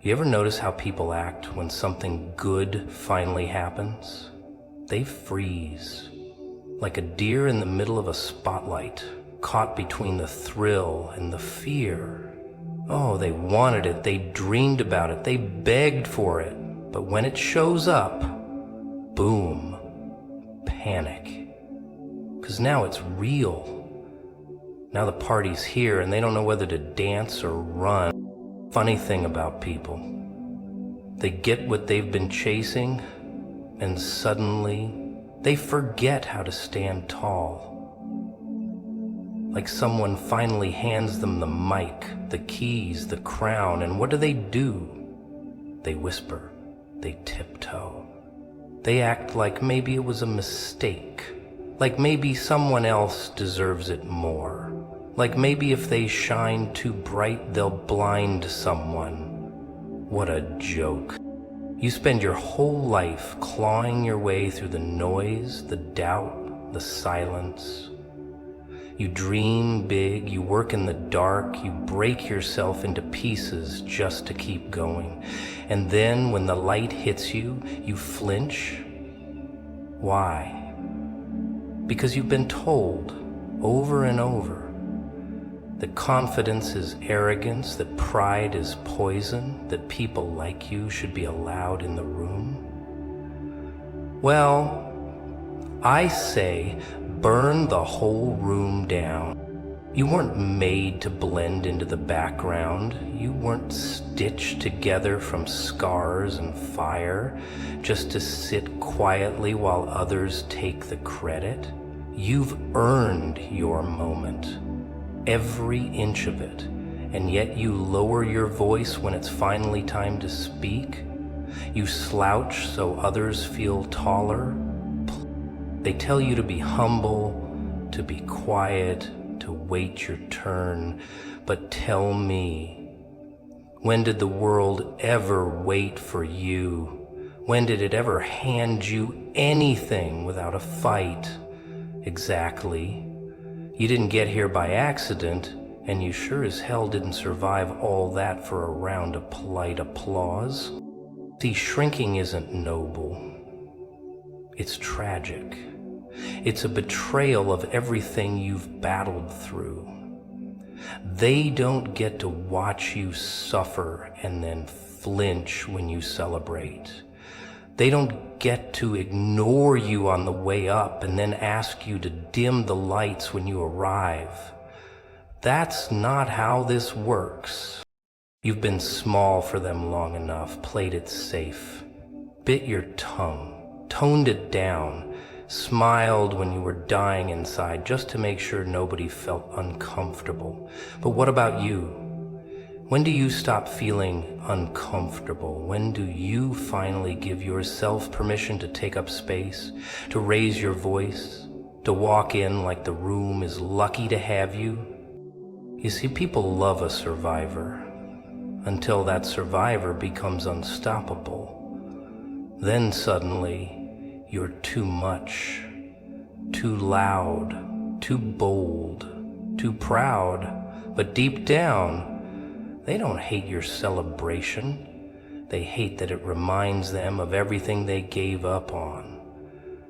You ever notice how people act when something good finally happens? They freeze, like a deer in the middle of a spotlight, caught between the thrill and the fear. Oh, they wanted it, they dreamed about it, they begged for it. But when it shows up, boom, panic. 'Cause now it's real. Now the party's here and they don't know whether to dance or run. Funny thing about people, they get what they've been chasing and suddenly they forget how to stand tall. Like someone finally hands them the mic, the keys, the crown, and what do? They whisper, they tiptoe. They act like maybe it was a mistake, like maybe someone else deserves it more. Like maybe if they shine too bright, they'll blind someone. What a joke. You spend your whole life clawing your way through the noise, the doubt, the silence. You dream big, you work in the dark, you break yourself into pieces just to keep going. And then when the light hits you, you flinch. Why? Because you've been told over and over that confidence is arrogance, that pride is poison, that people like you should be allowed in the room. Well, I say burn the whole room down. You weren't made to blend into the background. You weren't stitched together from scars and fire just to sit quietly while others take the credit. You've earned your moment. Every inch of it, and yet you lower your voice when it's finally time to speak. You slouch so others feel taller. They tell you to be humble, to be quiet, to wait your turn. But tell me, when did the world ever wait for you? When did it ever hand you anything without a fight? Exactly. You didn't get here by accident, and you sure as hell didn't survive all that for a round of polite applause. See, shrinking isn't noble. It's tragic. It's a betrayal of everything you've battled through. They don't get to watch you suffer and then flinch when you celebrate. They don't get to ignore you on the way up and then ask you to dim the lights when you arrive. That's not how this works. You've been small for them long enough, played it safe, bit your tongue, toned it down, smiled when you were dying inside just to make sure nobody felt uncomfortable. But what about you? When do you stop feeling uncomfortable? When do you finally give yourself permission to take up space, to raise your voice, to walk in like the room is lucky to have you? You see, people love a survivor until that survivor becomes unstoppable. Then suddenly, you're too much, too loud, too bold, too proud, but deep down, they don't hate your celebration. They hate that it reminds them of everything they gave up on.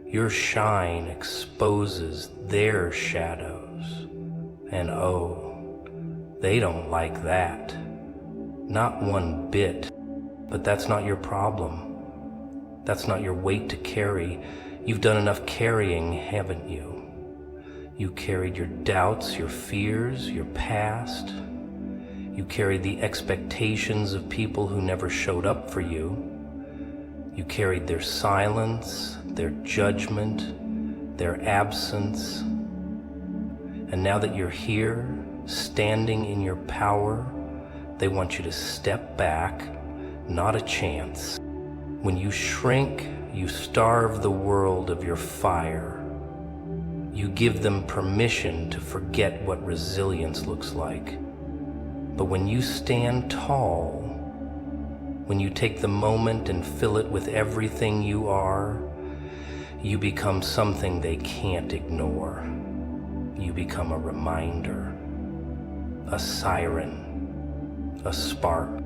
Your shine exposes their shadows. And oh, they don't like that. Not one bit. But that's not your problem. That's not your weight to carry. You've done enough carrying, haven't you? You carried your doubts, your fears, your past. You carried the expectations of people who never showed up for you. You carried their silence, their judgment, their absence. And now that you're here, standing in your power, they want you to step back. Not a chance. When you shrink, you starve the world of your fire. You give them permission to forget what resilience looks like. But when you stand tall, when you take the moment and fill it with everything you are, you become something they can't ignore. You become a reminder, a siren, a spark,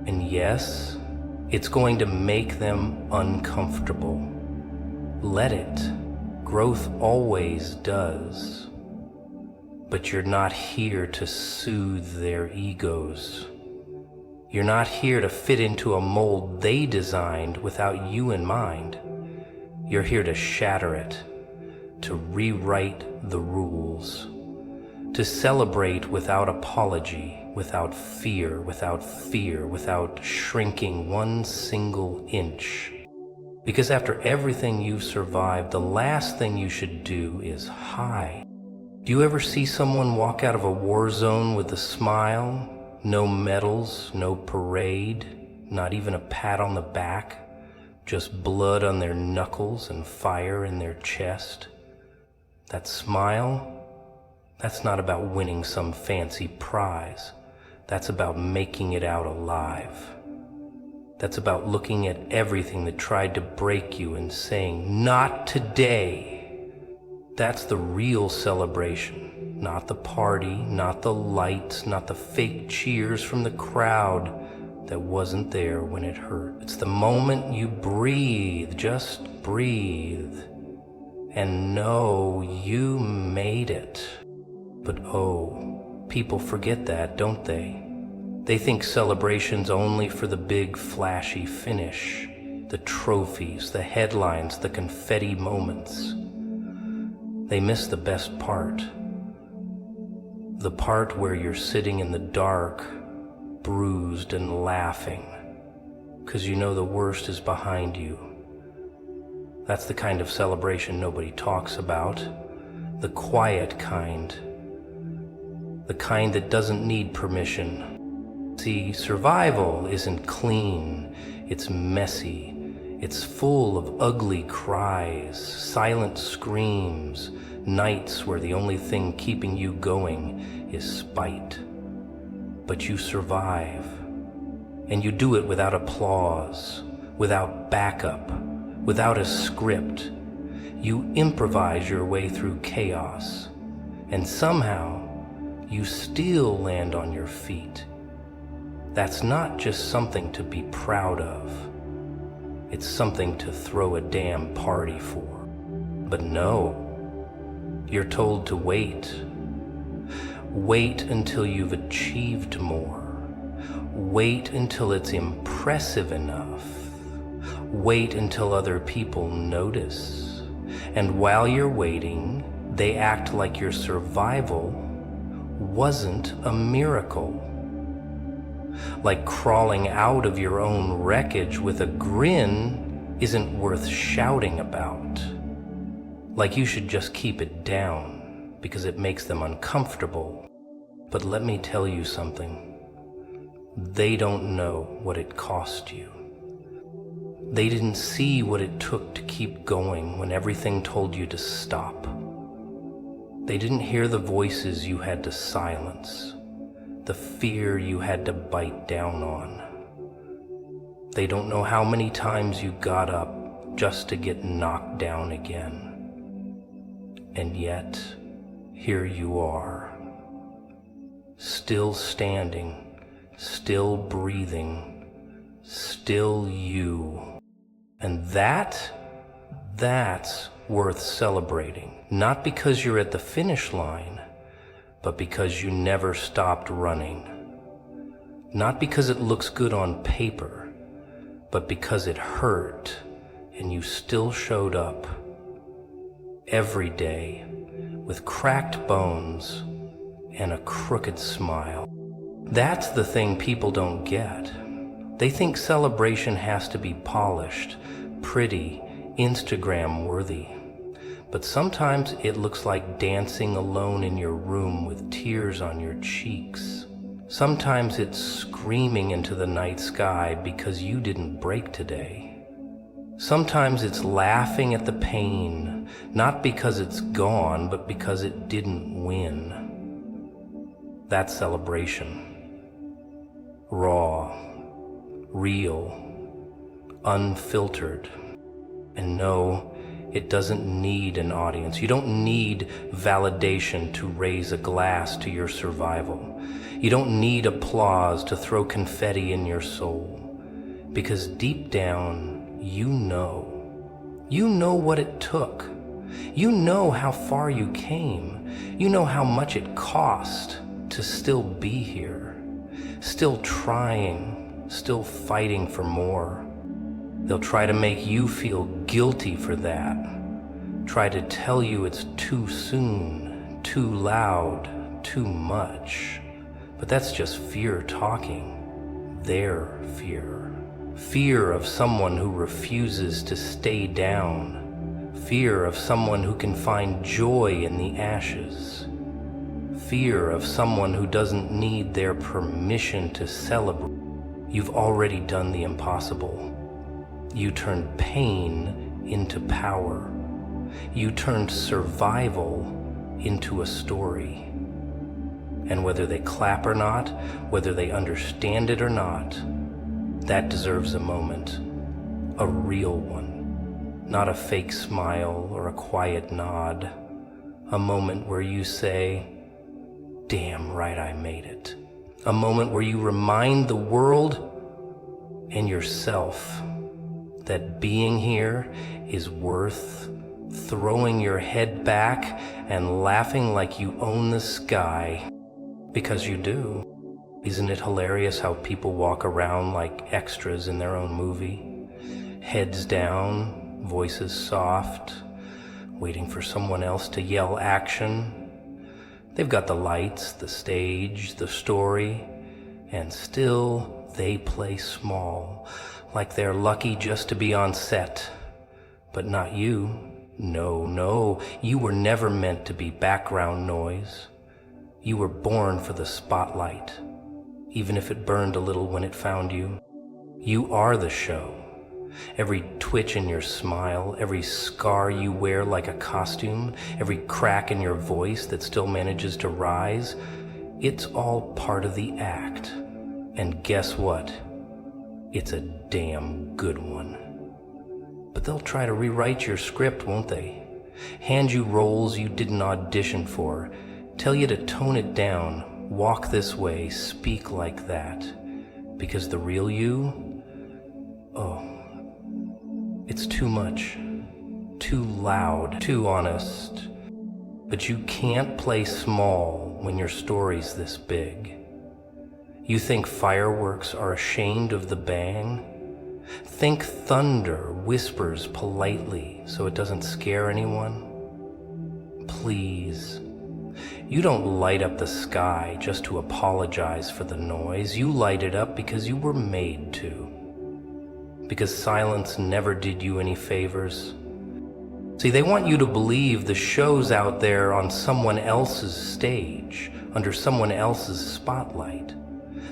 And yes, it's going to make them uncomfortable. Let it. Growth always does. But you're not here to soothe their egos. You're not here to fit into a mold they designed without you in mind. You're here to shatter it, to rewrite the rules, to celebrate without apology, without fear, without shrinking one single inch. Because after everything you've survived, the last thing you should do is hide. Do you ever see someone walk out of a war zone with a smile? No medals, no parade, not even a pat on the back, just blood on their knuckles and fire in their chest. That smile, that's not about winning some fancy prize. That's about making it out alive. That's about looking at everything that tried to break you and saying, "Not today." That's the real celebration, not the party, not the lights, not the fake cheers from the crowd that wasn't there when it hurt. It's the moment you breathe, just breathe, and know you made it. But oh, people forget that, don't they? They think celebration's only for the big flashy finish, the trophies, the headlines, the confetti moments. They miss the best part. The part where you're sitting in the dark, bruised and laughing, 'cause you know the worst is behind you. That's the kind of celebration nobody talks about. The quiet kind. The kind that doesn't need permission. See, survival isn't clean, it's messy. It's full of ugly cries, silent screams, nights where the only thing keeping you going is spite. But you survive, and you do it without applause, without backup, without a script. You improvise your way through chaos, and somehow you still land on your feet. That's not just something to be proud of. It's something to throw a damn party for. But no, you're told to wait. Wait until you've achieved more. Wait until it's impressive enough. Wait until other people notice. And while you're waiting, they act like your survival wasn't a miracle. Like crawling out of your own wreckage with a grin isn't worth shouting about. Like you should just keep it down because it makes them uncomfortable. But let me tell you something. They don't know what it cost you. They didn't see what it took to keep going when everything told you to stop. They didn't hear the voices you had to silence, the fear you had to bite down on. They don't know how many times you got up just to get knocked down again. And yet, here you are, still standing, still breathing, still you. And that's worth celebrating. Not because you're at the finish line, but because you never stopped running. Not because it looks good on paper, but because it hurt and you still showed up every day with cracked bones and a crooked smile. That's the thing people don't get. They think celebration has to be polished, pretty, Instagram worthy. But sometimes it looks like dancing alone in your room with tears on your cheeks. Sometimes it's screaming into the night sky because you didn't break today. Sometimes it's laughing at the pain, not because it's gone, but because it didn't win. That's celebration. Raw, real, unfiltered. And no, It doesn't need an audience. You don't need validation to raise a glass to your survival. You don't need applause to throw confetti in your soul. Because deep down, you know. You know what it took. You know how far you came. You know how much it cost to still be here. Still trying, still fighting for more. They'll try to make you feel guilty for that. Try to tell you it's too soon, too loud, too much. But that's just fear talking. Their fear. Fear of someone who refuses to stay down. Fear of someone who can find joy in the ashes. Fear of someone who doesn't need their permission to celebrate. You've already done the impossible. You turned pain into power. You turned survival into a story. And whether they clap or not, whether they understand it or not, that deserves a moment. A real one. Not a fake smile or a quiet nod. A moment where you say, "Damn right I made it." A moment where you remind the world and yourself that being here is worth throwing your head back and laughing like you own the sky, because you do. Isn't it hilarious how people walk around like extras in their own movie? Heads down, voices soft, waiting for someone else to yell action. They've got the lights, the stage, the story, and still they play small, like they're lucky just to be on set. But not you. No, you were never meant to be background noise. You were born for the spotlight, even if it burned a little when it found you. You are the show. Every twitch in your smile, every scar you wear like a costume, every crack in your voice that still manages to rise, it's all part of the act. And guess what? It's a damn good one. But they'll try to rewrite your script, won't they? Hand you roles you didn't audition for, tell you to tone it down, walk this way, speak like that. Because the real you, it's too much, too loud, too honest. But you can't play small when your story's this big. You think fireworks are ashamed of the bang? Think thunder whispers politely so it doesn't scare anyone? Please. You don't light up the sky just to apologize for the noise. You light it up because you were made to. Because silence never did you any favors. See, they want you to believe the show's out there on someone else's stage, under someone else's spotlight.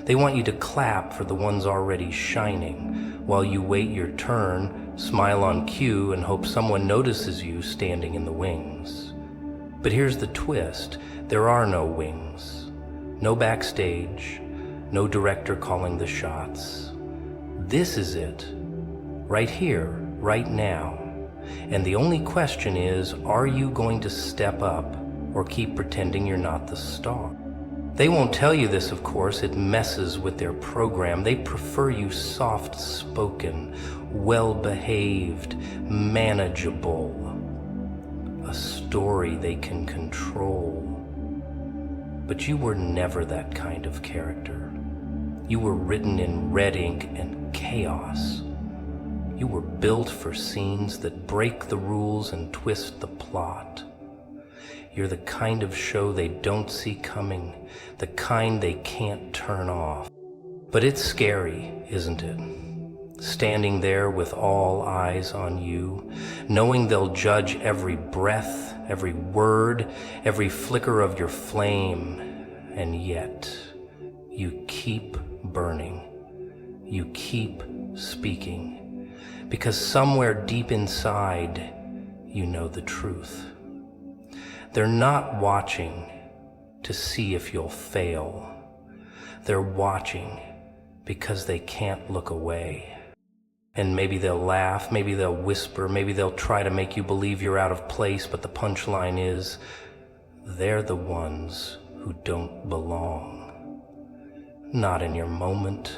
They want you to clap for the ones already shining, while you wait your turn, smile on cue, and hope someone notices you standing in the wings. But here's the twist. There are no wings. No backstage. No director calling the shots. This is it. Right here, right now. And the only question is, are you going to step up or keep pretending you're not the star? They won't tell you this, of course. It messes with their program. They prefer you soft-spoken, well-behaved, manageable. A story they can control. But you were never that kind of character. You were written in red ink and chaos. You were built for scenes that break the rules and twist the plot. You're the kind of show they don't see coming, the kind they can't turn off. But it's scary, isn't it? Standing there with all eyes on you, knowing they'll judge every breath, every word, every flicker of your flame, and yet you keep burning. You keep speaking, because somewhere deep inside, you know the truth. They're not watching to see if you'll fail. They're watching because they can't look away. And maybe they'll laugh, maybe they'll whisper, maybe they'll try to make you believe you're out of place, but the punchline is, they're the ones who don't belong. Not in your moment,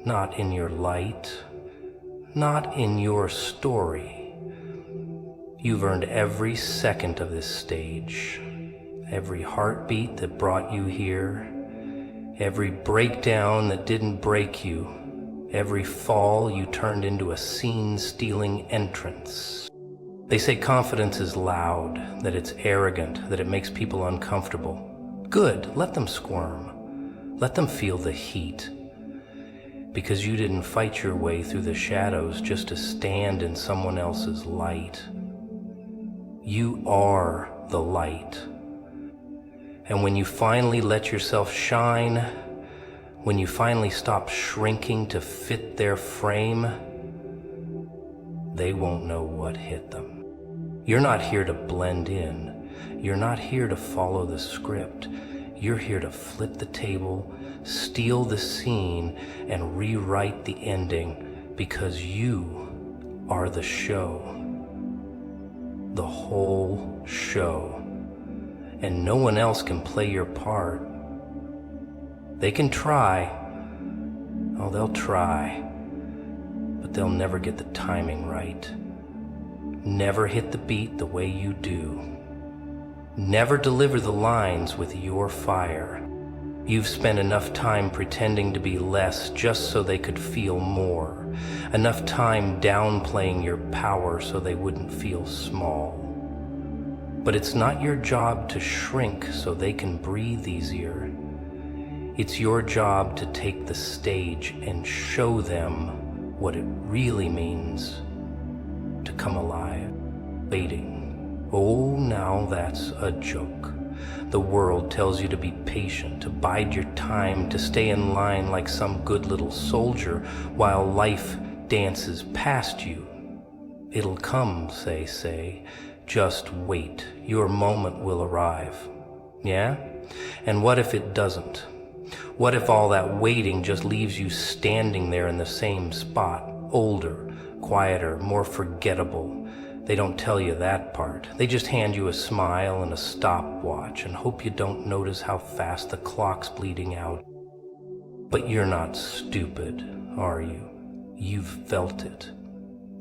not in your light, not in your story. You've earned every second of this stage, every heartbeat that brought you here, every breakdown that didn't break you, every fall you turned into a scene-stealing entrance. They say confidence is loud, that it's arrogant, that it makes people uncomfortable. Good, let them squirm. Let them feel the heat. Because you didn't fight your way through the shadows just to stand in someone else's light. You are the light. And when you finally let yourself shine, when you finally stop shrinking to fit their frame, they won't know what hit them. You're not here to blend in. You're not here to follow the script. You're here to flip the table, steal the scene, and rewrite the ending, because you are the show. The whole show. And no one else can play your part. They can try. Oh, they'll try. But they'll never get the timing right. Never hit the beat the way you do. Never deliver the lines with your fire. You've spent enough time pretending to be less just so they could feel more. Enough time downplaying your power so they wouldn't feel small. But it's not your job to shrink so they can breathe easier. It's your job to take the stage and show them what it really means to come alive. Waiting. Oh, now that's a joke. The world tells you to be patient, to bide your time, to stay in line like some good little soldier while life dances past you. It'll come, they say. Just wait. Your moment will arrive. Yeah? And what if it doesn't? What if all that waiting just leaves you standing there in the same spot, older, quieter, more forgettable? They don't tell you that part. They just hand you a smile and a stopwatch and hope you don't notice how fast the clock's bleeding out. But you're not stupid, are you? You've felt it.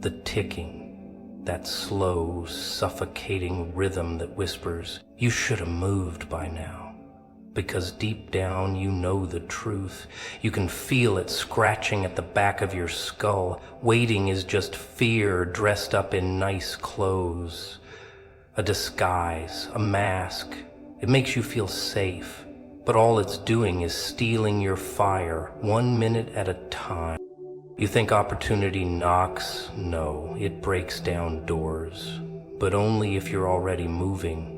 The ticking, that slow, suffocating rhythm that whispers, you should have moved by now. Because deep down you know the truth. You can feel it scratching at the back of your skull. Waiting is just fear dressed up in nice clothes. A disguise, a mask. It makes you feel safe. But all it's doing is stealing your fire, 1 minute at a time. You think opportunity knocks? No, it breaks down doors. But only if you're already moving.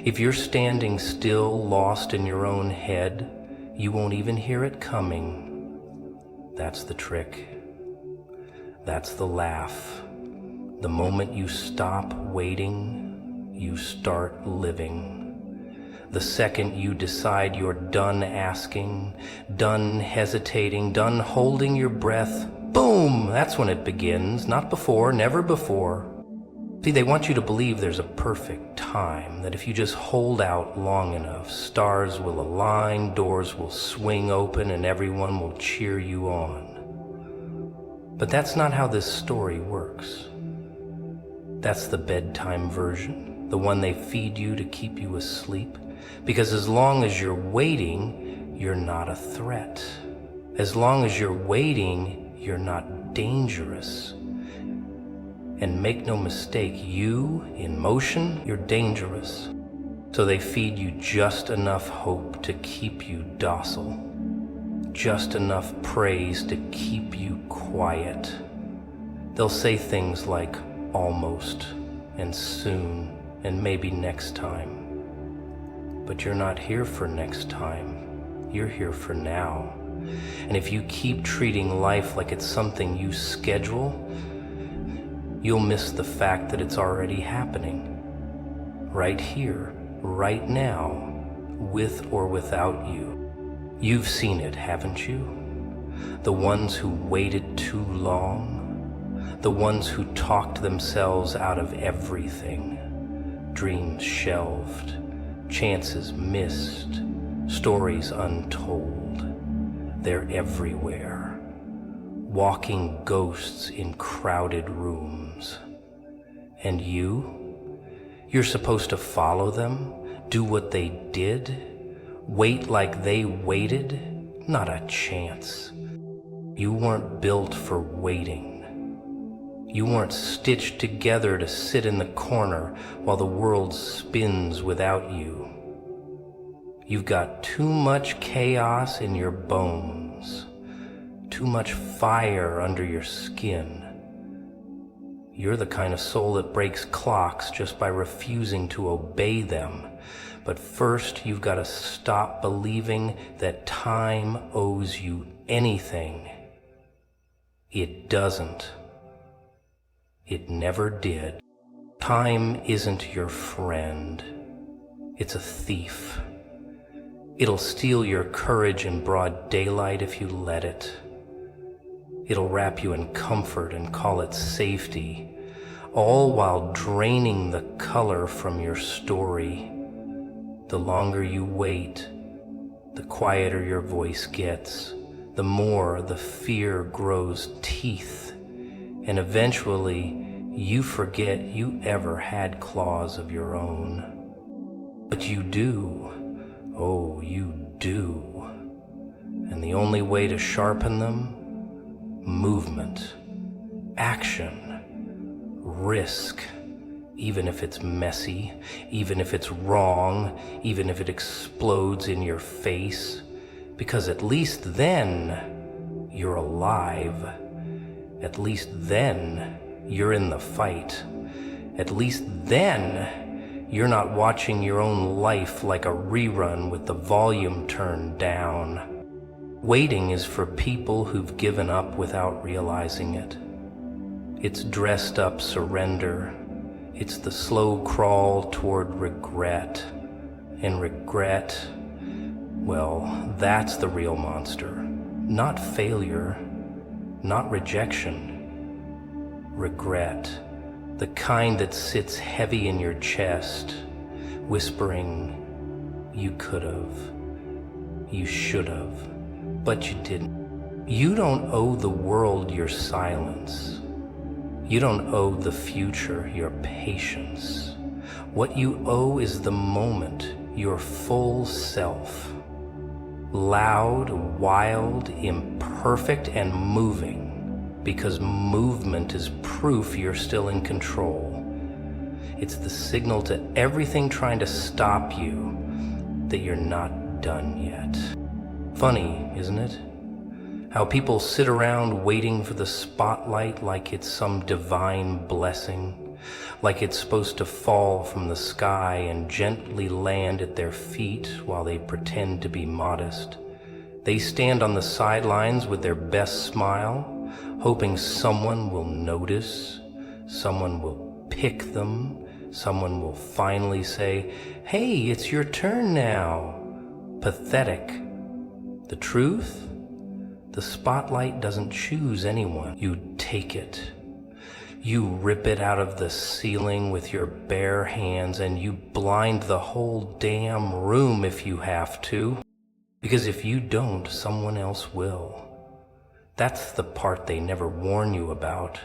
If you're standing still, lost in your own head, you won't even hear it coming. That's the trick. That's the laugh. The moment you stop waiting, you start living. The second you decide you're done asking, done hesitating, done holding your breath, boom! That's when it begins. Not before, never before. See, they want you to believe there's a perfect time, that if you just hold out long enough, stars will align, doors will swing open, and everyone will cheer you on. But that's not how this story works. That's the bedtime version, the one they feed you to keep you asleep. Because as long as you're waiting, you're not a threat. As long as you're waiting, you're not dangerous. And make no mistake, you, in motion, you're dangerous. So they feed you just enough hope to keep you docile. Just enough praise to keep you quiet. They'll say things like almost, and soon, and maybe next time. But you're not here for next time. You're here for now. And if you keep treating life like it's something you schedule, you'll miss the fact that it's already happening. Right here, right now, with or without you. You've seen it, haven't you? the ones who waited too long, the ones who talked themselves out of everything, dreams shelved, chances missed, stories untold. They're everywhere, walking ghosts in crowded rooms. And you're supposed to follow them, do what they did, wait like they waited? Not a chance. You weren't built for waiting. You weren't stitched together to sit in the corner while the world spins without you. You've got too much chaos in your bones, too much fire under your skin. You're the kind of soul that breaks clocks just by refusing to obey them. But first, you've got to stop believing that time owes you anything. It doesn't. It never did. Time isn't your friend. It's a thief. It'll steal your courage in broad daylight if you let it. It'll wrap you in comfort and call it safety, all while draining the color from your story. The longer you wait, the quieter your voice gets, the more the fear grows teeth, and eventually you forget you ever had claws of your own. But you do. Oh, you do. And the only way to sharpen them? Movement, action, risk, even if it's messy, even if it's wrong, even if it explodes in your face, because at least then you're alive. At least then you're in the fight. At least then you're not watching your own life like a rerun with the volume turned down. Waiting is for people who've given up without realizing it. It's dressed up surrender. It's the slow crawl toward regret. And regret, well, that's the real monster. Not failure, not rejection. Regret, the kind that sits heavy in your chest, whispering, you could've, you should've. But you didn't. You don't owe the world your silence. You don't owe the future your patience. What you owe is the moment, your full self. Loud, wild, imperfect, and moving, because movement is proof you're still in control. It's the signal to everything trying to stop you that you're not done yet. Funny, isn't it? How people sit around waiting for the spotlight like it's some divine blessing, like it's supposed to fall from the sky and gently land at their feet while they pretend to be modest. They stand on the sidelines with their best smile, hoping someone will notice, someone will pick them, someone will finally say, "Hey, it's your turn now." Pathetic. The truth? The spotlight doesn't choose anyone. You take it. You rip it out of the ceiling with your bare hands, and you blind the whole damn room if you have to. Because if you don't, someone else will. That's the part they never warn you about.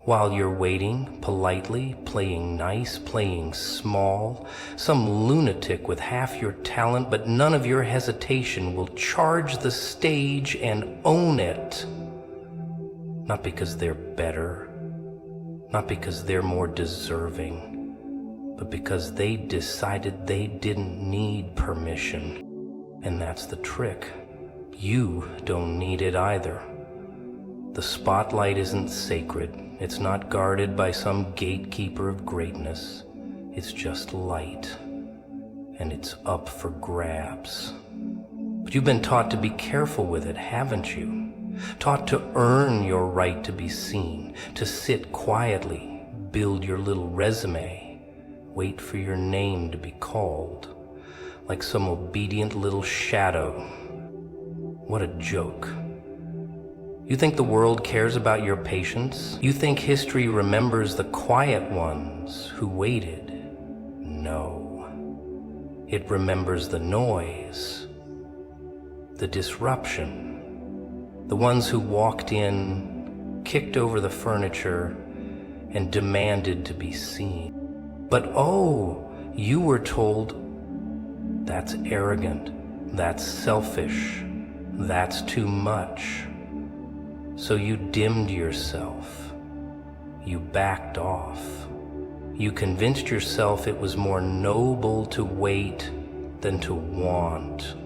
While you're waiting, politely, playing nice, playing small, some lunatic with half your talent but none of your hesitation will charge the stage and own it. Not because they're better, not because they're more deserving, but because they decided they didn't need permission. And that's the trick. You don't need it either. The spotlight isn't sacred. It's not guarded by some gatekeeper of greatness. It's just light, and it's up for grabs. But you've been taught to be careful with it, haven't you? Taught to earn your right to be seen, to sit quietly, build your little resume, wait for your name to be called, like some obedient little shadow. What a joke. You think the world cares about your patience? You think history remembers the quiet ones who waited? No. It remembers the noise, the disruption, the ones who walked in, kicked over the furniture, and demanded to be seen. But oh, you were told, that's arrogant, that's selfish, that's too much. So you dimmed yourself, you backed off. You convinced yourself it was more noble to wait than to want,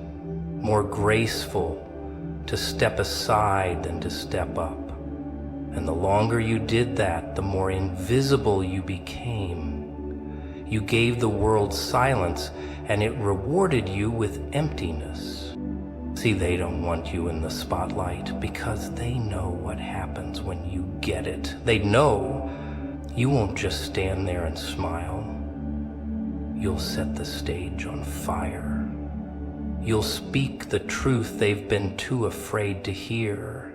more graceful to step aside than to step up. And the longer you did that, the more invisible you became. You gave the world silence, and it rewarded you with emptiness. See, they don't want you in the spotlight because they know what happens when you get it. They know you won't just stand there and smile. You'll set the stage on fire. You'll speak the truth they've been too afraid to hear.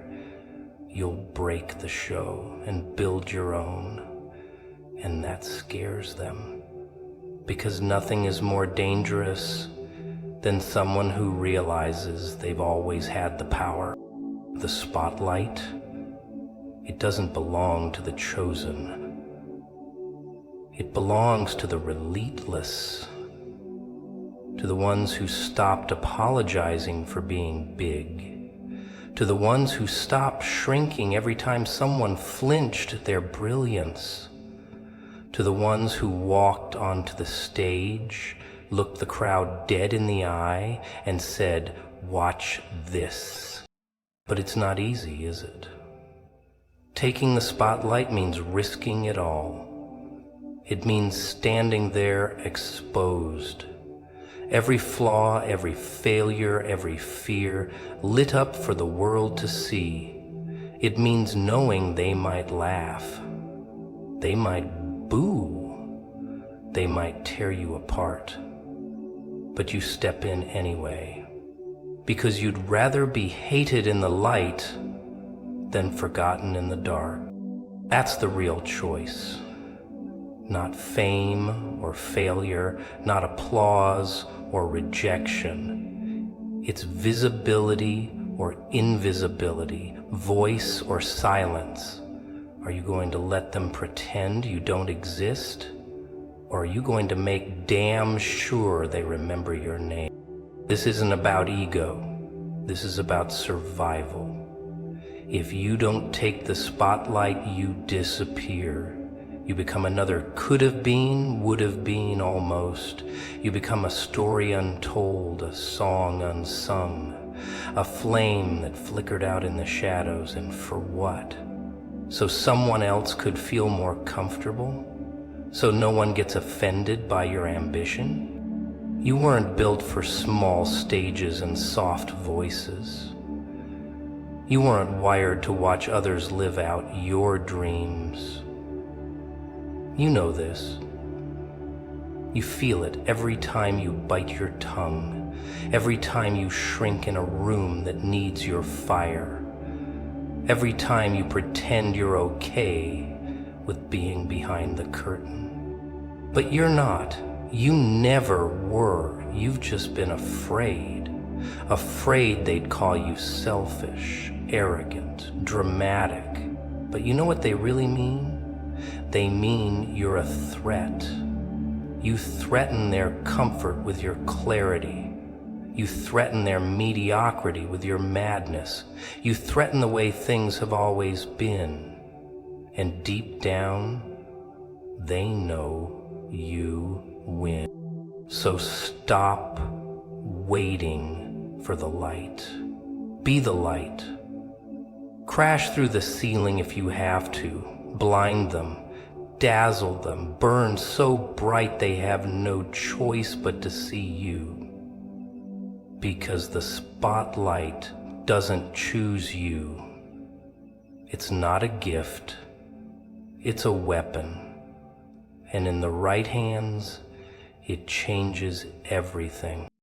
You'll break the show and build your own, and that scares them, because nothing is more dangerous than someone who realizes they've always had the power. The spotlight, it doesn't belong to the chosen. It belongs to the relentless, to the ones who stopped apologizing for being big, to the ones who stopped shrinking every time someone flinched at their brilliance, to the ones who walked onto the stage, looked the crowd dead in the eye, and said, "Watch this." But it's not easy, is it? Taking the spotlight means risking it all. It means standing there exposed. Every flaw, every failure, every fear lit up for the world to see. It means knowing they might laugh. They might boo. They might tear you apart. But you step in anyway, because you'd rather be hated in the light than forgotten in the dark. That's the real choice. Not fame or failure, not applause or rejection. It's visibility or invisibility, voice or silence. Are you going to let them pretend you don't exist? Or are you going to make damn sure they remember your name? This isn't about ego. This is about survival. If you don't take the spotlight, you disappear. You become another could have been, would have been almost. You become a story untold, a song unsung, a flame that flickered out in the shadows, and for what? So someone else could feel more comfortable? So no one gets offended by your ambition? You weren't built for small stages and soft voices. You weren't wired to watch others live out your dreams. You know this. You feel it every time you bite your tongue, every time you shrink in a room that needs your fire, every time you pretend you're okay with being behind the curtain. But you're not. You never were. You've just been afraid. Afraid they'd call you selfish, arrogant, dramatic. But you know what they really mean? They mean you're a threat. You threaten their comfort with your clarity. You threaten their mediocrity with your madness. You threaten the way things have always been. And deep down, they know you win. So stop waiting for the light. Be the light. Crash through the ceiling if you have to. Blind them. Dazzle them. Burn so bright they have no choice but to see you. Because the spotlight doesn't choose you. It's not a gift. It's a weapon. And in the right hands, it changes everything.